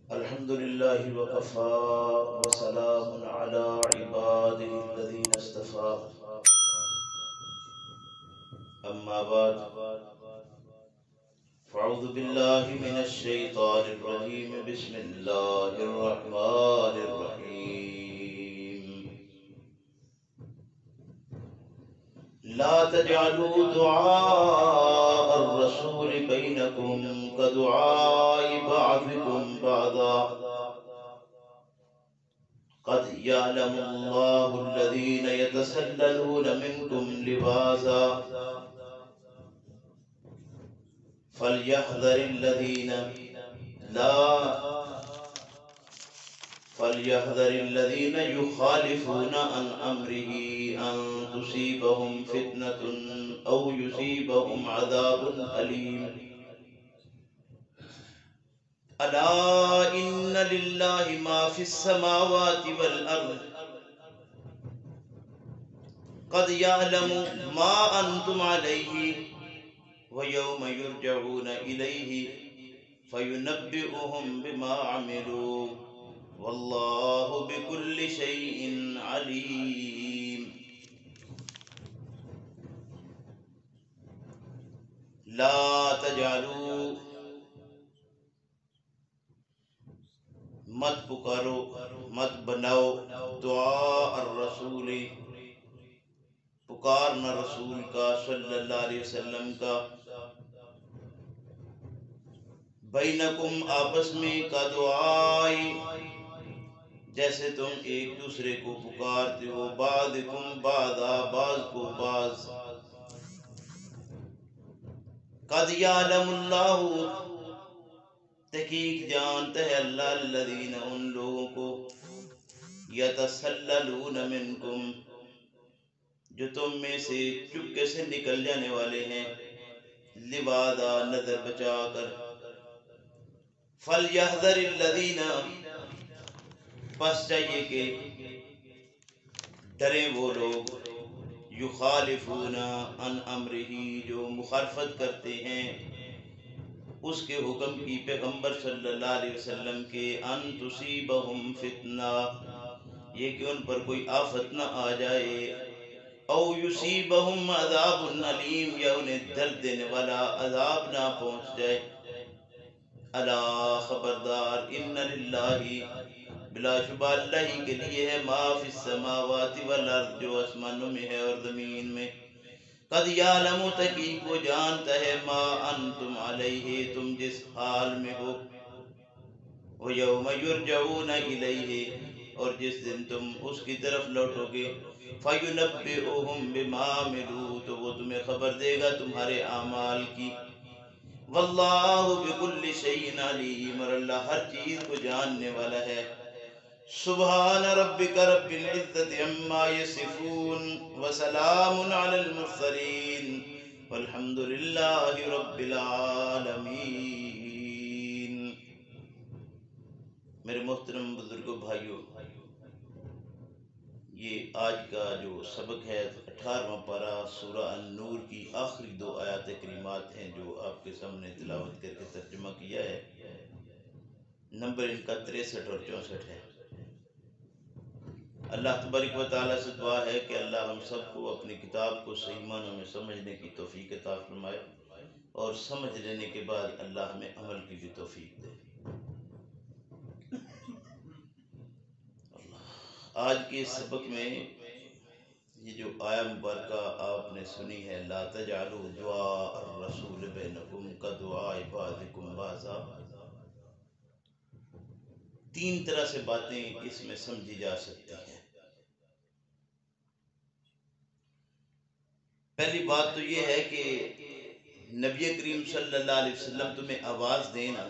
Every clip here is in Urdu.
الحمد لله وكفى وسلام على عباده الذين اصطفى أما بعد فأعوذ بالله من الشيطان الرجيم بسم الله الرحمن الرحيم لا تجعلوا دعاء الرسول بينكم كدعاء بعضكم بعضا قد يعلم الله الذين يتسللون منكم لواذا فليحذر الذين لا فليحذر الذين يخالفون عن أمره أن تصيبهم فتنة أو يصيبهم عذاب أليم ألا إن لله ما في السماوات والأرض قد يعلم ما أنتم عليه ويوم يرجعون إليه فينبئهم بما عملوا والله بكل شيء عليم لا تجعلوا مت پکارو مت بناؤ دعاء الرسول پکارنا رسول کا صلی اللہ علیہ وسلم کا بینکم آپس میں کا دعائی جیسے تم ایک دوسرے کو پکارتے ہو بعضکم بعضا بعض کو بعض قد یعلم اللہ تحقیق جانتا ہے اللہ الذین ان لوگوں کو یتسللون منکم جو تم میں سے چپکے سے نکل جانے والے ہیں لواذا نظر بچا کر فلیحذر الذین پس چاہیے کہ ڈریں وہ لوگ یخالفون عن امرہ جو مخالفت کرتے ہیں اس کے حکم کی پیغمبر صلی اللہ علیہ وسلم کے ان تصیبہم فتنہ یہ کہ ان پر کوئی آفت نہ آ جائے او یصیبہم عذاب علیم یا انہیں درد دینے والا عذاب نہ پہنچ جائے الا خبردار ان للہ بلا شبہ اللہ ہی کے لیے ہے ما فی السماوات والارض جو آسمانوں میں ہے اور زمین میں قد یعلم تحقیق وہ جانتا ہے ما انتم علیہ تم جس حال میں ہو ویوم یرجعون الیہ اور جس دن تم اس کی طرف لوٹو گے فینبئہم بما عملوا تو وہ تمہیں خبر دے گا تمہارے اعمال کی واللہ بکل شیء علیم اور اللہ ہر چیز کو جاننے والا ہے سبحان ربک رب العزت عما یصفون وسلام علی المرسلین والحمد للہ رب العالمین۔ میرے محترم بزرگوں بھائیوں، یہ آج کا جو سبق ہے 18واں پارہ سورہ النور کی آخری 2 آیات کریمات ہیں جو آپ کے سامنے تلاوت کر کے ترجمہ کیا ہے۔ نمبر ان کا 63 اور 64 ہے۔ اللہ تبارک و تعالیٰ سے دعا ہے کہ اللہ ہم سب کو اپنی کتاب کو صحیح معنوں میں سمجھنے کی توفیق عطا فرمائے اور سمجھ لینے کے بعد اللہ ہمیں عمل کی بھی توفیق دے۔ آج کے سبق میں یہ جو آیہ مبارکہ آپ نے سنی ہے لا تجعلوا دعاء الرسول بینکم کدعاء بعضکم بعضا، 3 طرح سے باتیں اس میں سمجھی جا سکتی ہیں۔ پہلی بات تو یہ ہے کہ نبی کریم صلی اللہ علیہ وسلم تمہیں آواز دینا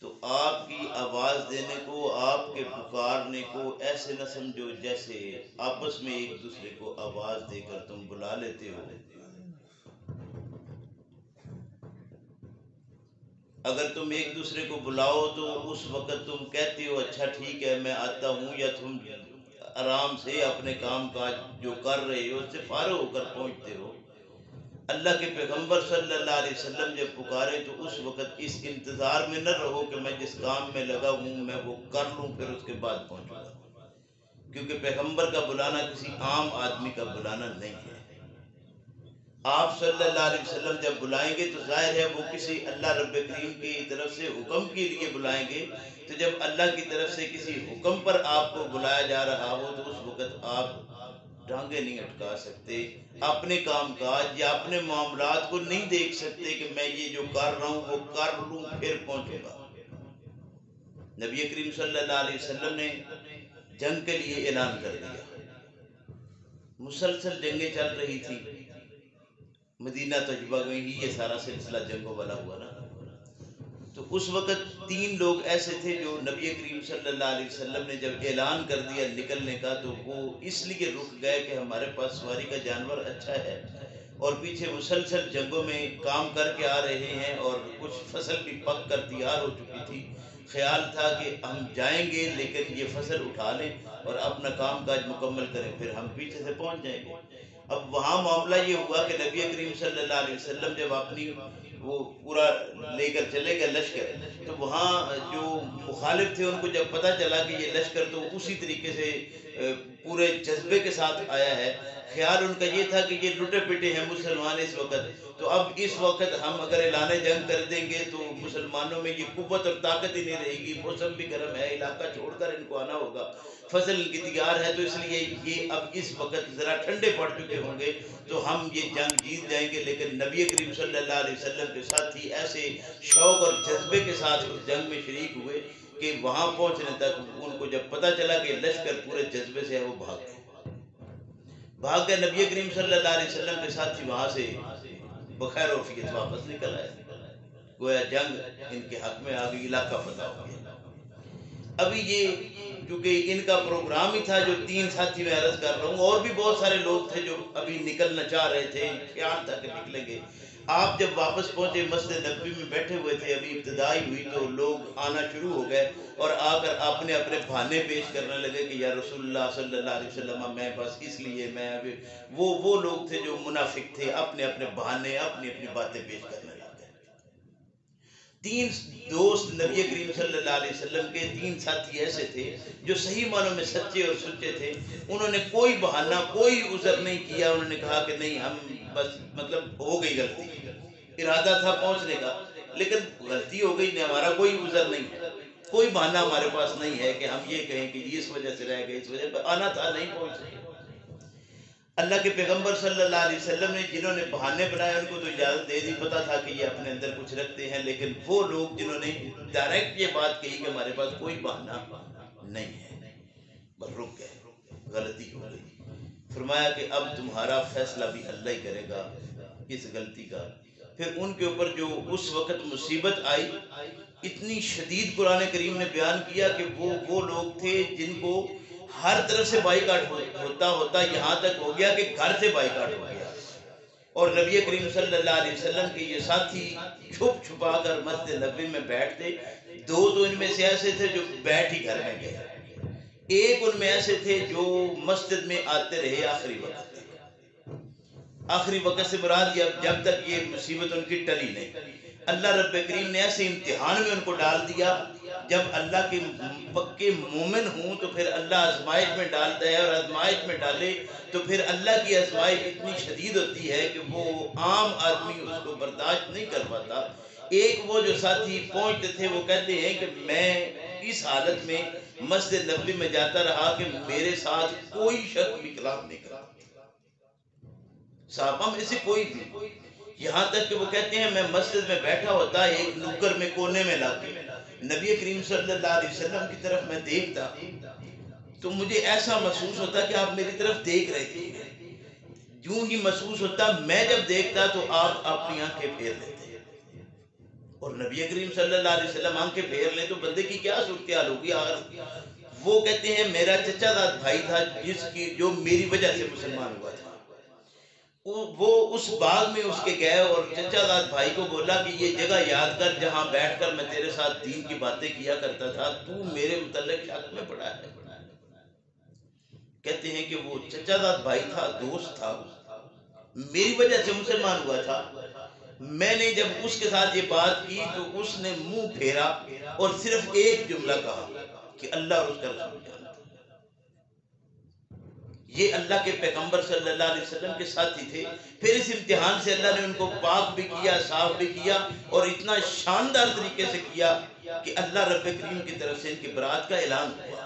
تو آپ کی آواز دینے کو، آپ کے پکارنے کو ایسے نہ سمجھو جیسے آپس میں ایک دوسرے کو آواز دے کر تم بلا لیتے ہو۔ اگر تم ایک دوسرے کو بلاؤ تو اس وقت تم کہتے ہو اچھا ٹھیک ہے میں آتا ہوں، یا تم آرام سے اپنے کام کاج جو کر رہے ہو اس سے فارغ ہو کر پہنچتے ہو۔ اللہ کے پیغمبر صلی اللہ علیہ وسلم جب پکارے تو اس وقت اس انتظار میں نہ رہو کہ میں جس کام میں لگا ہوں میں وہ کر لوں پھر اس کے بعد پہنچوں گا، کیونکہ پیغمبر کا بلانا کسی عام آدمی کا بلانا نہیں ہے۔ آپ صلی اللہ علیہ وسلم جب بلائیں گے تو ظاہر ہے وہ کسی اللہ رب کریم کی طرف سے حکم کے لیے بلائیں گے، تو جب اللہ کی طرف سے کسی حکم پر آپ کو بلایا جا رہا ہو تو اس وقت آپ ٹانگیں نہیں اٹکا سکتے، اپنے کام کاج یا اپنے معاملات کو نہیں دیکھ سکتے کہ میں یہ جو کر رہا ہوں وہ کر لوں پھر پہنچوں گا۔ نبی کریم صلی اللہ علیہ وسلم نے جنگ کے لیے اعلان کر دیا، مسلسل جنگیں چل رہی تھی، مدینہ تجربہ میں ہی یہ سارا سلسلہ جنگوں والا ہوا نا۔ تو اس وقت 3 لوگ ایسے تھے جو نبی کریم صلی اللہ علیہ وسلم نے جب اعلان کر دیا نکلنے کا تو وہ اس لیے رک گئے کہ ہمارے پاس سواری کا جانور اچھا ہے اور پیچھے مسلسل جنگوں میں کام کر کے آ رہے ہیں اور کچھ فصل بھی پک کر تیار ہو چکی تھی، خیال تھا کہ ہم جائیں گے لیکن یہ فصل اٹھا لیں اور اپنا کام کاج مکمل کریں پھر ہم پیچھے سے پہنچ جائیں گے۔ اب وہاں معاملہ یہ ہوا کہ نبی کریم صلی اللہ علیہ وسلم جب اپنی وہ پورا لے کر چلے گئے لشکر، تو وہاں جو مخالف تھے ان کو جب پتہ چلا کہ یہ لشکر تو اسی طریقے سے پورے جذبے کے ساتھ آیا ہے، خیال ان کا یہ تھا کہ یہ لٹے پٹے ہیں مسلمان اس وقت، تو اب اس وقت ہم اگر اعلان جنگ کر دیں گے تو مسلمانوں میں یہ قوت اور طاقت ہی نہیں رہے گی، موسم بھی گرم ہے، علاقہ چھوڑ کر ان کو آنا ہوگا، فصل کی تیار ہے، تو اس لیے یہ اب اس وقت ذرا ٹھنڈے پڑ چکے ہوں گے تو ہم یہ جنگ جیت جائیں گے۔ لیکن نبی کریم صلی اللہ علیہ وسلم کے ساتھی ایسے شوق اور جذبے کے ساتھ اس جنگ میں شریک ہوئے کہ وہاں پہنچنے تک ان کو جب پتہ چلا کہ لشکر پورے جذبے سے ہے وہ بھاگ گئے، نبی کریم صلی اللہ علیہ وسلم کے ساتھی وہاں سے بخیر وفیت واپس نکل آئے، گویا جنگ ان کے حق میں آ گئی، علاقہ فتح ہو گیا۔ ابھی یہ کیونکہ ان کا پروگرام ہی تھا جو 3 ساتھی میں عرض کر رہا ہوں، اور بھی بہت سارے لوگ تھے جو ابھی نکلنا چاہ رہے تھے، خیال تھا کہ نکلیں گے۔ آپ جب واپس پہنچے مسجد نبوی میں بیٹھے ہوئے تھے، ابھی ابتدائی ہوئی تو لوگ آنا شروع ہو گئے اور آ کر اپنے اپنے بہانے پیش کرنے لگے کہ یا رسول اللہ صلی اللہ علیہ وسلم میں بس اس لیے میں ابھی وہ لوگ تھے جو منافق تھے، اپنے اپنے بہانے اپنی اپنی باتیں پیش کرنے لگے۔ 3 دوست نبی کریم صلی اللہ علیہ وسلم کے 3 ساتھی ایسے تھے جو صحیح معنوں میں سچے اور سچے تھے، انہوں نے کوئی بہانہ کوئی عذر نہیں کیا، انہوں نے کہا کہ نہیں ہم بس مطلب ہو گئی غلطی، ارادہ تھا پہنچنے کا لیکن غلطی ہو گئی، ہمارا کوئی عذر نہیں ہے، کوئی بہانہ ہمارے پاس نہیں ہے کہ ہم یہ کہیں کہ اس وجہ سے رہ گئے، اس وجہ پہ آنا تھا نہیں پہنچ سکے۔ اللہ کے پیغمبر صلی اللہ علیہ وسلم نے جنہوں نے بہانے بنائے ان کو تو اجازت دے دی، پتا تھا کہ یہ اپنے اندر کچھ رکھتے ہیں، لیکن وہ لوگ جنہوں نے ڈائریکٹ یہ بات کہی کہ ہمارے پاس کوئی بہانہ نہیں ہے، بس رک گئے، غلطی ہو گئی۔ فرمایا کہ اب تمہارا فیصلہ بھی اللہ ہی کرے گا اس غلطی کا۔ پھر ان کے اوپر جو اس وقت مصیبت آئی اتنی شدید، قرآن کریم نے بیان کیا کہ وہ لوگ تھے جن کو ہر طرف سے بائیکاٹ ہوتا یہاں تک ہو گیا کہ گھر سے بائیکاٹ ہو گیا، اور نبی کریم صلی اللہ علیہ وسلم کے یہ ساتھی چھپ چھپا کر مسجد نبوی میں بیٹھتے، 2 تو ان میں سے ایسے تھے جو بیٹھ ہی گھر میں گئے، ایک ان میں ایسے تھے جو مسجد میں آتے رہے آخری وقت تک۔ آخری وقت سے مراد جب تک یہ مصیبت ان کی ٹلی نہیں، اللہ رب کریم نے ایسے امتحان میں ان کو ڈال دیا، جب اللہ کے پکے مومن ہوں تو پھر اللہ آزمائش میں ڈالتا ہے، اور آزمائش میں ڈالے تو پھر اللہ کی آزمائش اتنی شدید ہوتی ہے کہ وہ عام آدمی اس کو برداشت نہیں کر پاتا۔ ایک وہ جو ساتھی پہنچتے تھے وہ کہتے ہیں کہ میں اس حالت میں مسجد نبوی میں جاتا رہا کہ میرے ساتھ کوئی شخص بھی کلام نہیں کرا، صحابہ میں سے کوئی بھی، یہاں تک کہ وہ کہتے ہیں میں مسجد میں بیٹھا ہوتا ایک نکر میں کونے میں لا کے نبی کریم صلی اللہ علیہ وسلم کی طرف میں دیکھتا تو مجھے ایسا محسوس ہوتا کہ آپ میری طرف دیکھ رہے تھے، یوں ہی محسوس ہوتا، میں جب دیکھتا تو آپ اپنی آنکھیں پھیر لیتے، اور نبی کریم صلی اللہ علیہ وسلم آنکھیں پھیر لیں تو بندے کی کیا صورتحال ہوگی۔ وہ کہتے ہیں میرا چچا داد بھائی تھا جو میری وجہ سے مسلمان ہوا تھا، وہ اس باغ میں اس کے گئے اور چچا داد بھائی کو بولا کہ یہ جگہ یاد کر جہاں بیٹھ کر میں تیرے ساتھ دین کی باتیں کیا کرتا تھا، تو میرے متعلق شک میں پڑا ہے۔ کہتے ہیں کہ وہ چچا داد بھائی تھا، دوست تھا، میری وجہ سے مسلمان ہوا تھا. میں نے جب اس کے ساتھ یہ بات کی تو اس نے منہ پھیرا اور صرف ایک جملہ کہا کہ اللہ اور اس کا رسول جانتا. یہ اللہ کے پیغمبر صلی اللہ علیہ وسلم کے ساتھی تھے. پھر اس امتحان سے اللہ نے ان کو پاک بھی کیا، صاف بھی کیا، اور اتنا شاندار طریقے سے کیا کہ اللہ رب کریم کی طرف سے ان کی برات کا اعلان ہوا.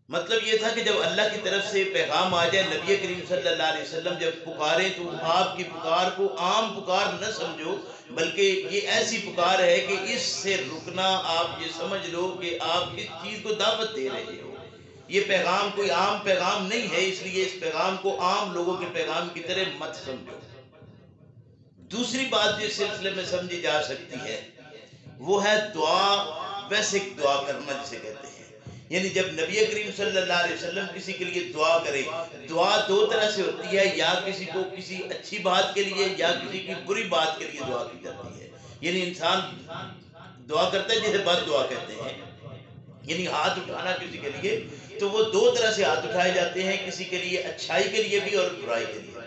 مطلب یہ تھا کہ جب اللہ کی طرف سے پیغام آ جائے، نبی کریم صلی اللہ علیہ وسلم جب پکاریں تو آپ کی پکار کو عام پکار نہ سمجھو، بلکہ یہ ایسی پکار ہے کہ اس سے رکنا آپ یہ سمجھ لو کہ آپ کس چیز کو دعوت دے رہے ہو. یہ پیغام کوئی عام پیغام نہیں ہے، اس لیے اس پیغام کو عام لوگوں کے پیغام کی طرح مت سمجھو. دوسری بات جو اس سلسلے میں سمجھی جا سکتی ہے وہ ہے دعا، بیسک دعا کرنا جسے کہتے ہیں. یعنی جب نبی کریم صلی اللہ علیہ وسلم کسی کے لیے دعا کرے، دعا دو طرح سے ہوتی ہے، یا کسی کو کسی اچھی بات کے لیے یا کسی کی بری بات کے لیے دعا کی جاتی ہے. یعنی انسان دعا کرتا ہے جسے بد دعا کہتے ہیں، یعنی ہاتھ اٹھانا کسی کے لیے، تو وہ دو طرح سے ہاتھ اٹھائے جاتے ہیں، کسی کے لیے اچھائی کے لیے بھی اور برائی کے لیے بھی.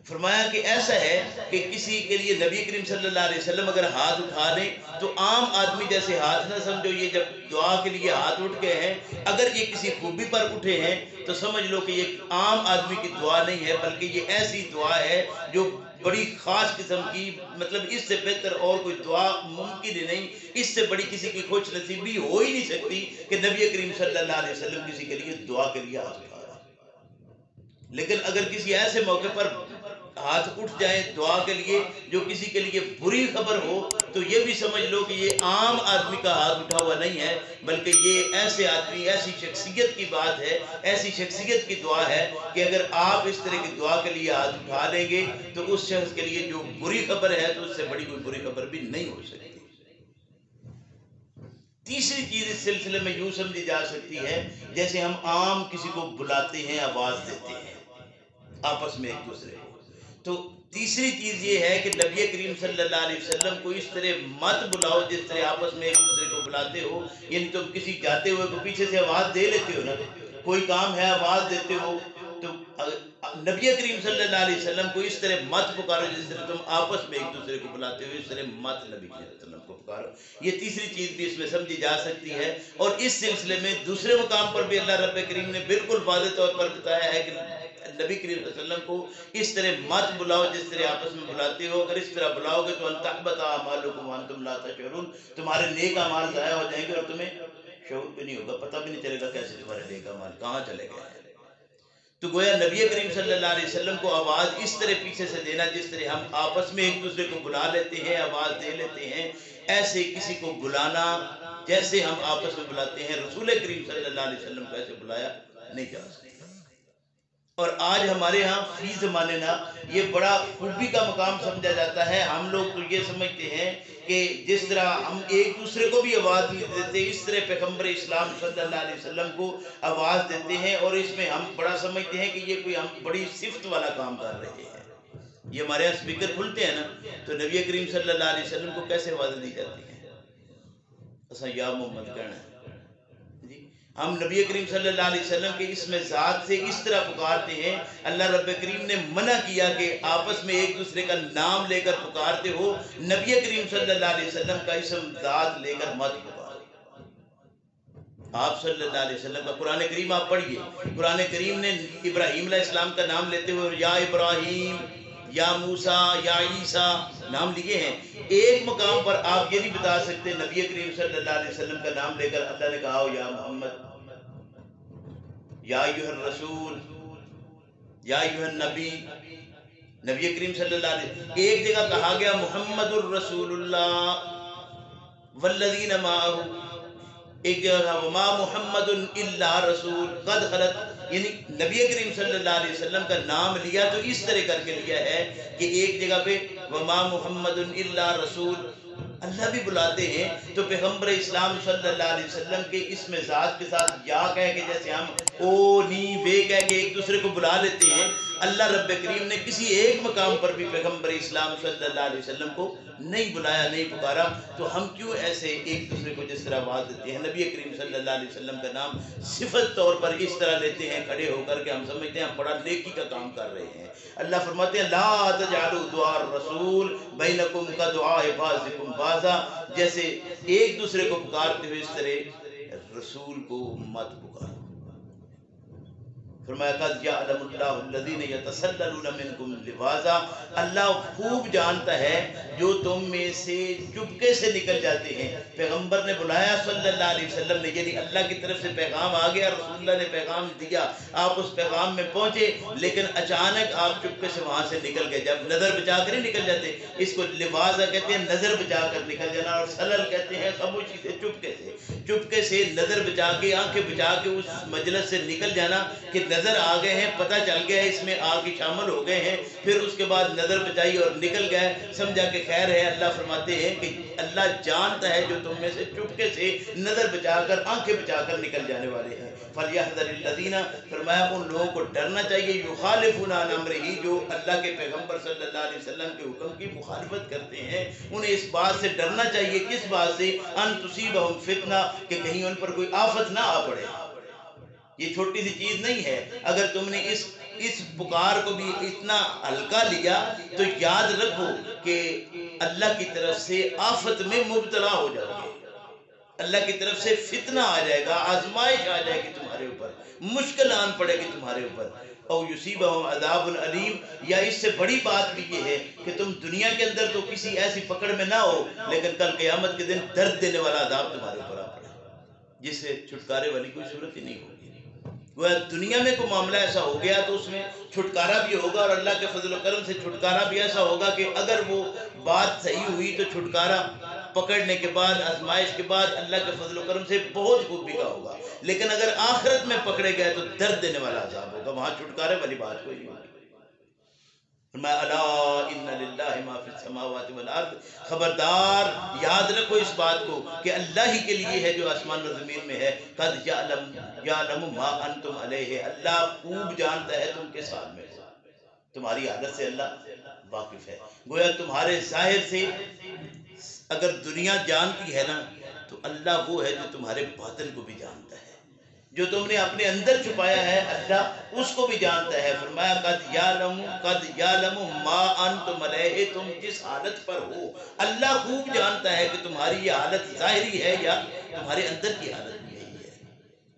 فرمایا کہ ایسا ہے کہ کسی کے لیے نبی کریم صلی اللہ علیہ وسلم اگر ہاتھ اٹھا لیں تو عام آدمی جیسے ہاتھ نہ سمجھو. یہ جب دعا کے لیے ہاتھ اٹھ گئے ہیں، اگر یہ کسی خوبی پر اٹھے ہیں تو سمجھ لو کہ یہ عام آدمی کی دعا نہیں ہے، بلکہ یہ ایسی دعا ہے جو بڑی خاص قسم کی، مطلب اس سے بہتر اور کوئی دعا ممکن ہی نہیں، اس سے بڑی کسی کی خوش نصیبی ہو ہی نہیں سکتی کہ نبی کریم صلی اللہ علیہ وسلم کسی کے لیے دعا کے لیے ہاتھ اٹھا رہا. لیکن اگر کسی ایسے موقع پر ہاتھ اٹھ جائے دعا کے لیے جو کسی کے لیے بری خبر ہو، تو یہ بھی سمجھ لو کہ یہ عام آدمی کا ہاتھ اٹھا ہوا نہیں ہے، بلکہ یہ ایسے آدمی، ایسی شخصیت کی بات ہے، ایسی شخصیت کی دعا ہے کہ اگر آپ اس طرح کی دعا کے لیے ہاتھ اٹھا لیں گے تو اس شخص کے لیے جو بری خبر ہے تو اس سے بڑی کوئی بری خبر بھی نہیں ہو سکتی. تیسری چیز اس سلسلے میں یوں سمجھی جا سکتی ہے، جیسے ہم عام کسی کو بلاتے ہیں، آواز دیتے ہیں آپس میں ایک دوسرے کو، تو تیسری چیز یہ ہے کہ نبی کریم صلی اللہ علیہ وسلم کو اس طرح مت بلاؤ جس طرح آپس میں ایک دوسرے کو بلاتے ہو. یعنی تم کسی جاتے ہوئے کو پیچھے سے آواز دے لیتے ہو نا، کوئی کام ہے آواز دیتے ہو، تو نبی کریم صلی اللہ علیہ وسلم کو اس طرح مت پکارو جس طرح تم آپس میں ایک دوسرے کو بلاتے ہو، اس طرح مت نبی صلی اللہ علیہ وسلم کو پکارو. یہ تیسری چیز بھی اس میں سمجھی جا سکتی ہے. اور اس سلسلے میں دوسرے مقام پر بھی اللہ رب کریم نے بالکل واضح طور پر بتایا ہے کہ نبی کریم صلی اللہ علیہ وسلم کو اس طرح مت بلاؤ جس طرح آپس میں بلاتے ہو. اگر اس طرح بلاؤ گے تو ان تحبط اعمالکم وانتم لا تشعرون، تمہارے نیک اعمال ضائع ہو جائیں گے اور تمہیں شعور بھی نہیں ہوگا، پتہ بھی نہیں چلے گا کیسے تمہارے نیک اعمال کہاں چلے گئے ہیں. تو گویا نبی کریم صلی اللہ علیہ وسلم کو آواز اس طرح پیچھے سے دینا جس طرح ہم آپس میں ایک دوسرے کو بلا لیتے ہیں، آواز دے لیتے ہیں، ایسے کسی کو بلانا جیسے ہم آپس میں بلاتے ہیں رسول کریم صلی اللہ علیہ وسلم کو ایسے بلایا نہیں جا سکتا. اور آج ہمارے ہاں فی زمانے نا یہ بڑا خوبی کا مقام سمجھا جاتا ہے. ہم لوگ تو یہ سمجھتے ہیں کہ جس طرح ہم ایک دوسرے کو بھی آواز نہیں دیتے، اس طرح پیغمبر اسلام صلی اللہ علیہ وسلم کو آواز دیتے ہیں، اور اس میں ہم بڑا سمجھتے ہیں کہ یہ کوئی ہم بڑی صفت والا کام کر رہے ہیں. یہ ہمارے یہاں اسپیکر کھلتے ہیں نا، تو نبی کریم صلی اللہ علیہ وسلم کو کیسے آواز دی جاتی ہے؟ ایسا یا محمد کہنا ہے. ہم نبی کریم صلی اللہ علیہ وسلم کے اسم ذات سے اس طرح پکارتے ہیں. اللہ رب کریم نے منع کیا کہ آپس میں ایک دوسرے کا نام لے کر پکارتے ہو، نبی کریم صلی اللہ علیہ وسلم کا اسم ذات لے کر مت پکارو. آپ صلی اللہ علیہ وسلم کا قرآن کریم آپ پڑھیے، قرآن کریم نے ابراہیم علیہ السلام کا نام لیتے ہوئے یا ابراہیم، یا موسیٰ، یا عیسیٰ نام لیے ہیں. ایک مقام پر آپ یہ نہیں بتا سکتے نبی کریم صلی اللہ علیہ وسلم کا نام لے کر اللہ نے کہا ہو یا محمد، یا ایھا الرسول، یا ایھا النبی. نبی کریم صلی اللہ علیہ وسلم ایک جگہ کہا گیا محمد الرسول اللہ والذین معہ، ایک جگہ وما محمد الا رسول قد خلت. یعنی نبی کریم صلی اللہ علیہ وسلم کا نام لیا تو اس طرح کر کے لیا ہے کہ ایک جگہ پہ وما محمد الا رسول اللہ بھی بلاتے ہیں، تو پیغمبر اسلام صلی اللہ علیہ وسلم کے اسم ذات کے ساتھ یا کہہ کے جیسے ہم او نی وے کہہ کے ایک دوسرے کو بلا لیتے ہیں، اللہ رب کریم نے کسی ایک مقام پر بھی پیغمبر اسلام صلی اللہ علیہ وسلم کو نہیں بلایا، نہیں پکارا، تو ہم کیوں ایسے ایک دوسرے کو جس طرح آواز دیتے ہیں؟ نبی کریم صلی اللہ علیہ وسلم کا نام صفت طور پر اس طرح لیتے ہیں کھڑے ہو کر کے، ہم سمجھتے ہیں ہم بڑا نیکی کا کام کر رہے ہیں۔ اللہ فرماتے ہیں لا تجعلوا دعاء الرسول بینکم کدعاء بعضکم بعضا، جیسے ایک دوسرے کو پکارتے ہوئے اس طرح رسول کو مت پکارو۔ فرمایا قد یعلم اللہ الذین یتسللون منکم لواذا، اللہ خوب جانتا ہے جو تم میں سے چپکے سے نکل جاتے ہیں۔ پیغمبر نے بلایا صلی اللہ علیہ وسلم نے، یعنی اللہ کی طرف سے پیغام آ گیا، رسول اللہ نے پیغام دیا، آپ اس پیغام میں پہنچے، لیکن اچانک آپ چپکے سے وہاں سے نکل گئے۔ جب نظر بچا کر ہی نکل جاتے، اس کو لواذا کہتے ہیں، نظر بچا کر نکل جانا، اور سلل کہتے ہیں خاموشی سے، چپکے سے نظر بچا کے، آنکھیں بچا کے اس مجلس سے نکل جانا کہ نظر آ گئے ہیں، پتہ چل گیا ہے اس میں آ کے شامل ہو گئے ہیں، پھر اس کے بعد نظر بچائی اور نکل گئے، سمجھا کہ خیر ہے۔ اللہ فرماتے ہیں کہ اللہ جانتا ہے جو تم میں سے چپکے سے نظر بچا کر، آنکھیں بچا کر نکل جانے والے ہیں۔ فَلْيَحْذَرِ الَّذِينَ، فرمایا ان لوگوں کو ڈرنا چاہیے، يُخَالِفُونَ عَنْ أَمْرِهِ، جو اللہ کے پیغمبر صلی اللہ علیہ وسلم کے حکم کی مخالفت کرتے ہیں، انہیں اس بات سے ڈرنا چاہیے۔ کس بات سے؟ ان تصیبہم فتنہ، کہ کہیں ان پر کوئی آفت نہ آ پڑے۔ یہ چھوٹی سی چیز نہیں ہے، اگر تم نے اس پکار کو بھی اتنا ہلکا لیا تو یاد رکھو کہ اللہ کی طرف سے آفت میں مبتلا ہو جاؤ گے، اللہ کی طرف سے فتنہ آ جائے گا، آزمائش آ جائے گی تمہارے اوپر، مشکل آن پڑے گی تمہارے اوپر۔ او یصیبہم عذاب علیم، یا اس سے بڑی بات بھی یہ ہے کہ تم دنیا کے اندر تو کسی ایسی پکڑ میں نہ ہو، لیکن کل قیامت کے دن درد دینے والا عذاب تمہارے اوپر آ پڑے، جس سے چھٹکارے والی کوئی صورت ہی نہیں ہوگی۔ وہ دنیا میں کوئی معاملہ ایسا ہو گیا تو اس میں چھٹکارا بھی ہوگا، اور اللہ کے فضل و کرم سے چھٹکارا بھی ایسا ہوگا کہ اگر وہ بات صحیح ہوئی تو چھٹکارا پکڑنے کے بعد، آزمائش کے بعد اللہ کے فضل و کرم سے بہت خوبی کا ہوگا، لیکن اگر آخرت میں پکڑے گئے تو درد دینے والا عذاب ہوگا، وہاں چھٹکارے والی بات کوئی نہیں ہوگی۔ الا ان للہ ما فی السماوات والارض، خبردار یاد رکھو اس بات کو کہ اللہ ہی کے لیے ہے جو آسمان و زمین میں ہے۔ قد یعلم ما انتم علیہ، اللہ خوب جانتا ہے تم کس حال میں ہو، تمہاری حالت سے اللہ واقف ہے۔ گویا تمہارے ظاہر سے اگر دنیا جانتی ہے نا، تو اللہ وہ ہے جو تمہارے باطن کو بھی جانتا ہے، جو تم نے اپنے اندر چھپایا ہے اللہ اس کو بھی جانتا ہے۔ فرمایا قد یعلم ما انتم علیہ، تم جس حالت پر ہو اللہ خوب جانتا ہے کہ تمہاری یہ حالت ظاہری ہے یا تمہارے اندر کی حالت بھی یہی ہے،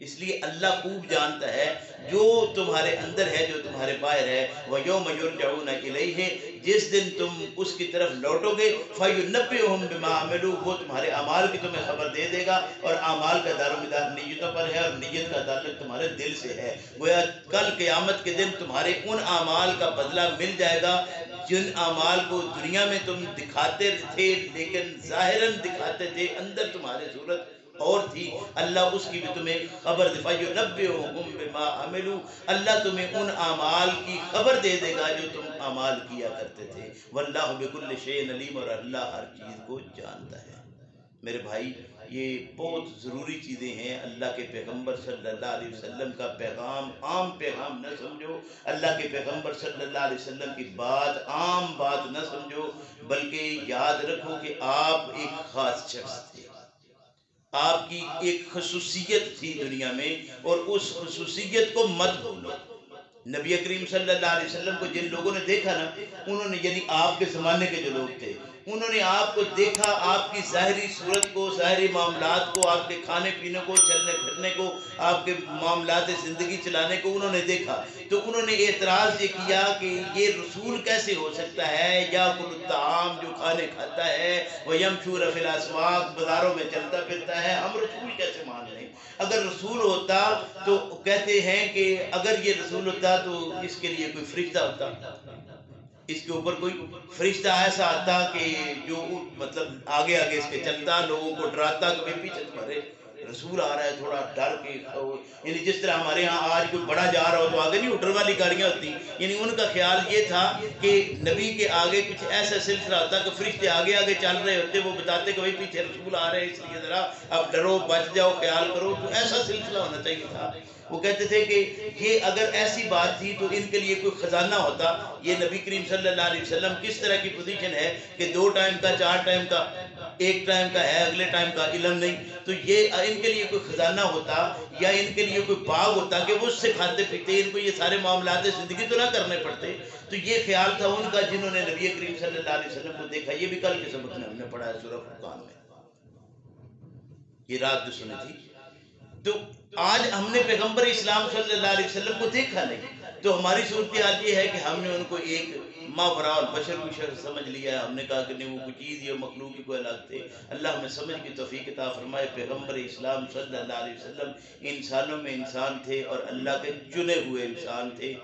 اس لیے اللہ خوب جانتا ہے جو تمہارے اندر ہے، جو تمہارے باہر ہے۔ وَيَوْمَ يُرْجَعُونَ إِلَيْهِ، جس دن تم اس کی طرف لوٹو گے، فَيُنَبِّئُهُم بِمَا عَمِلُوا، وہ تمہارے اعمال کی تمہیں خبر دے دے گا، اور اعمال کا دار و مدار نیتوں پر ہے، اور نیت کا تعلق تمہارے دل سے ہے۔ گویا کل قیامت کے دن تمہارے ان اعمال کا بدلہ مل جائے گا جن اعمال کو دنیا میں تم دکھاتے تھے، لیکن ظاہراً دکھاتے تھے، اندر تمہارے صورت اور تھی، اللہ اس کی بھی تمہیں خبر دے۔ فَيُنَبِّئُهُم بِمَا عَمِلُوا، اللہ تمہیں ان اعمال کی خبر دے دے گا جو تم اعمال کیا کرتے تھے۔ وَاللَّهُ بِكُلِّ شَيْءٍ عَلِيمٌ، اور اللہ ہر چیز کو جانتا ہے۔ میرے بھائی، یہ بہت ضروری چیزیں ہیں۔ اللہ کے پیغمبر صلی اللہ علیہ وسلم کا پیغام عام پیغام نہ سمجھو، اللہ کے پیغمبر صلی اللہ علیہ وسلم کی بات عام بات نہ سمجھو، بلکہ یاد رکھو کہ آپ ایک خاص شخص تھے، آپ کی ایک خصوصیت تھی دنیا میں، اور اس خصوصیت کو مت بھولو۔ نبی کریم صلی اللہ علیہ وسلم کو جن لوگوں نے دیکھا نا، انہوں نے، یعنی آپ کے زمانے کے جو لوگ تھے، انہوں نے آپ کو دیکھا، آپ کی ظاہری صورت کو، ظاہری معاملات کو، آپ کے کھانے پینے کو، چلنے پھرنے کو، آپ کے معاملات زندگی چلانے کو انہوں نے دیکھا، تو انہوں نے اعتراض یہ کیا کہ یہ رسول کیسے ہو سکتا ہے، یا کل الطعام، جو کھانے کھاتا ہے، وَيَمْشُونَ فِي الْأَسْوَاقِ، بازاروں میں چلتا پھرتا ہے، ہم رسول کیسے مان لیں؟ اگر رسول ہوتا تو کہتے ہیں کہ اگر یہ رسول ہوتا تو اس کے لیے کوئی فرشتہ ہوتا، اس کے اوپر کوئی فرشتہ ایسا آتا کہ جو مطلب آگے آگے اس کے چلتا، لوگوں کو ڈراتا، کبھی پیچھے مارے، رسول آ رہا ہے تھوڑا ڈر کے، یعنی جس طرح ہمارے ہاں آج کوئی بڑا جا رہا ہو تو آگے نہیں اٹھنے والی گاڑیاں ہوتی، یعنی ان کا خیال یہ تھا کہ نبی کے آگے کچھ ایسا سلسلہ ہوتا کہ فرشتے آگے آگے چل رہے ہوتے، وہ بتاتے کہ بھائی پیچھے رسول آ رہے ہیں، اس لیے ذرا اب ڈرو، بچ جاؤ، خیال کرو، تو ایسا سلسلہ ہونا چاہیے تھا۔ وہ کہتے تھے کہ یہ اگر ایسی بات تھی تو ان کے لیے کوئی خزانہ ہوتا۔ یہ نبی کریم صلی اللہ علیہ وسلم کس طرح کی پوزیشن ہے کہ 2 ٹائم کا، 4 ٹائم کا، 1 ٹائم کا ہے، اگلے ٹائم کا علم نہیں، تو یہ ان کے لیے کوئی خزانہ ہوتا یا ان کے لیے کوئی باغ ہوتا کہ وہ اس سے کھاتے پیتے، ان کو یہ سارے معاملات زندگی تو نہ کرنے پڑتے۔ تو یہ خیال تھا ان کا جنہوں نے نبی کریم صلی اللہ علیہ وسلم کو دیکھا۔ یہ بھی کل کے سبق میں ہم نے پڑھا ہے سورہ فرقان میں، یہ رات جو سنی تھی۔ تو آج ہم نے پیغمبر اسلام صلی اللہ علیہ وسلم کو دیکھا نہیں، تو ہماری صورتحال یہ ہے کہ ہم نے ان کو ایک ماوراء البشر کو شخص سمجھ لیا ہے۔ ہم نے کہا کہ نہیں، وہ کوئی چیز یا مخلوق کی کوئی الگ تھے۔ اللہ ہمیں سمجھ کی توفیق عطا فرمائے۔ پیغمبر اسلام صلی اللہ علیہ وسلم انسانوں میں انسان تھے اور اللہ کے چنے ہوئے انسان تھے،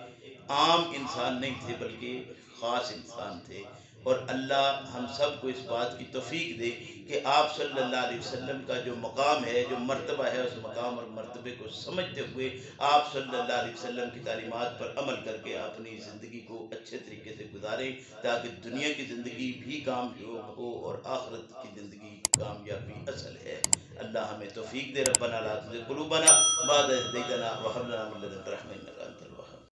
عام انسان نہیں تھے بلکہ خاص انسان تھے۔ اور اللہ ہم سب کو اس بات کی توفیق دے کہ آپ صلی اللہ علیہ وسلم کا جو مقام ہے، جو مرتبہ ہے، اس مقام اور مرتبے کو سمجھتے ہوئے آپ صلی اللہ علیہ وسلم کی تعلیمات پر عمل کر کے اپنی زندگی کو اچھے طریقے سے گزاریں، تاکہ دنیا کی زندگی بھی کامیاب ہو اور آخرت کی زندگی کامیابی اصل ہے۔ اللہ ہمیں توفیق دے۔ ربنا لا تزغ قلوبنا بعد إذ هديتنا وهب لنا من لدنك رحمة إنك أنت